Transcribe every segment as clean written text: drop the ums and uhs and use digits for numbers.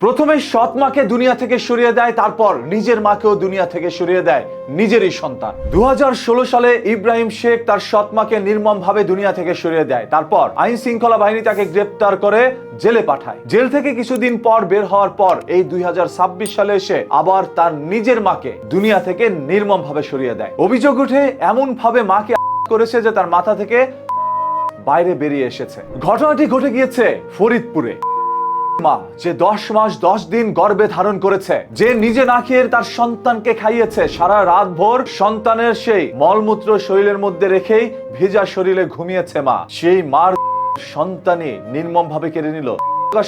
প্রথমে সৎ মাকে দুনিয়া থেকে সরিয়ে দেয়, তারপর নিজের মাকেও দুনিয়া থেকে সরিয়ে দেয় নিজেরই সন্তান। 2016 সালে ইব্রাহিম শেখ তার সৎ মাকে নির্মমভাবে দুনিয়া থেকে সরিয়ে দেয়। তারপর আইন শৃঙ্খলা বাহিনী তাকে গ্রেপ্তার করে জেলে পাঠায়। জেল থেকে কিছুদিন পর বের হওয়ার পর এই 2026 সালে এসে আবার তার নিজের মাকে দুনিয়া থেকে নির্মমভাবে সরিয়ে দেয়। অভিযোগ উঠে এমন ভাবে মাকে করেছে যে তার মাথা থেকে বাইরে বেরিয়ে এসেছে। ঘটনাটি ঘটে গিয়েছে ফরিদপুরে। মা যে 10 মাস 10 দিন গর্ভে ধারণ করেছে, যে নিজে না খেয়ে তার সন্তানকে খাইয়েছে, সারা রাত ভোর সন্তানের সেই মলমূত্র শরীরের মধ্যে রেখেই ভেজা শরীরে ঘুমিয়েছে মা, সেই মার সন্তানই নির্মমভাবে কেড়ে নিল।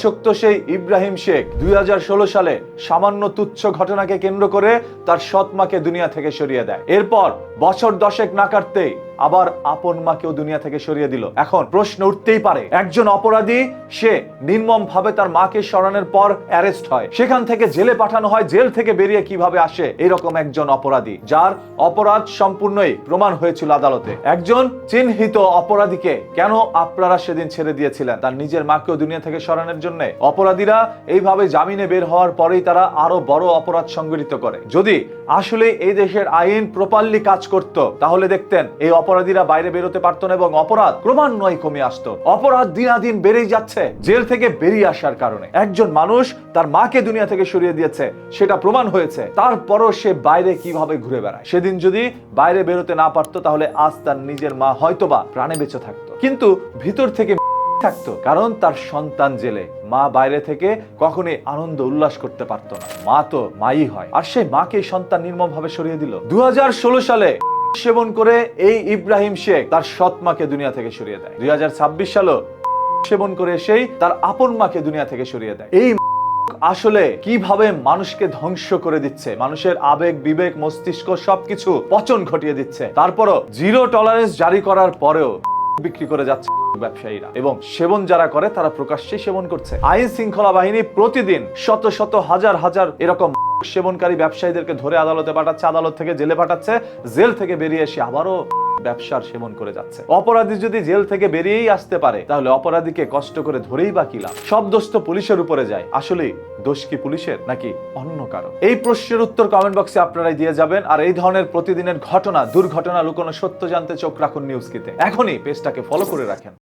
শক্ত সেই ইব্রাহিম শেখ 2016 সালে সামান্য তুচ্ছ ঘটনাকে কেন্দ্র করে তার সৎ মাকে দুনিয়া থেকে সরিয়ে দেয়। এরপর বছর 10 না কাটতেই আবার আপন মাকেও দুনিয়া থেকে সরিয়ে দিল। এখন প্রশ্ন উঠতেই পারে, একজন অপরাধী সে নির্মম ভাবে তার মাকে সরানোর পর অ্যারেস্ট হয়, সেখান থেকে জেলে পাঠানো হয়, জেল থেকে বেরিয়ে কিভাবে আসে এরকম একজন অপরাধী যার অপরাধ সম্পূর্ণই প্রমাণ হয়েছিল আদালতে, একজন চিহ্নিত অপরাধীকে কেন আপনারা সেদিন ছেড়ে দিয়েছিলেন তার নিজের মাকেও দুনিয়া থেকে সরানোর জন্য? অপরাধীরা এইভাবে জামিনে বের হওয়ার পরেই তারা আরো বড় অপরাধ সংগঠিত করে। যদি আসলে এই দেশের আইন প্রপারলি কাজ করত তাহলে দেখতেন এই অপরাধীরা বাইরে বেরোতে পারতো না এবং অপরাধ ক্রমান্বয়ে কমে আসতো। অপরাধ দিনাদিন বেড়েই যাচ্ছে জেল থেকে বেরিয়ে আসার কারণে। একজন মানুষ তার মাকে দুনিয়া থেকে সরিয়ে দিয়েছে, সেটা প্রমাণ হয়েছে, তারপরও সে বাইরে কিভাবে ঘুরে বেড়ায়। সেদিন যদি বাইরে বেরোতে না পারতো তাহলে আজ তার নিজের মা হয়তোবা প্রাণে বেঁচে থাকতো, কিন্তু ভিতর থেকে থাকতো, কারণ তার সন্তান জেলে। মা বাইরে থেকে কখনোই আনন্দ উল্লাস করতে পারতো না। মা তো মাই হয়, আর সেই মাকে সন্তান নির্মম ভাবে সরিয়ে দিল। 2016 সালে সেবন করে এই ইব্রাহিম শেখ তার সৎ মাকে দুনিয়া থেকে সরিয়ে দেয়। 2026 সালে সেবন করে সেই তার আপন মাকে দুনিয়া থেকে সরিয়ে দেয়। এই আসলে কিভাবে মানুষকে ধ্বংস করে দিচ্ছে, মানুষের আবেগ বিবেক মস্তিষ্ক সবকিছু পচন ঘটিয়ে দিচ্ছে। তারপরও জিরো টলারেন্স জারি করার পরেও বিক্রি করে যাচ্ছে ব্যবসায়ীরা, এবং সেবন যারা করে তারা প্রকাশ্যে সেবন করছে। আইন শৃঙ্খলা বাহিনী প্রতিদিন শত শত হাজার হাজার এরকম সেবনকারী ব্যবসায়ীদেরকে ধরে আদালতে পাঠাচ্ছে, আদালত থেকে জেলে পাঠাচ্ছে, জেল থেকে বেরিয়ে এসে আবারও ব্যবসার সেবন করে যাচ্ছে। অপরাধী যদি জেল থেকে বেরিয়েই আসতে পারে তাহলে অপরাধীকে কষ্ট করে ধরেই বা কি লাভ? সব দোষ তো পুলিশের উপরে যায়। আসলে দোষ কি পুলিশের নাকি অন্য কারো? এই প্রশ্নের উত্তর কমেন্ট বক্সে আপনারাই দিয়ে যাবেন। আর এই ধরনের প্রতিদিনের ঘটনা, দুর্ঘটনা, লুকোনো সত্য জানতে চোখ রাখুন নিউজ কিতে। এখনই পেজটাকে ফলো করে রাখেন।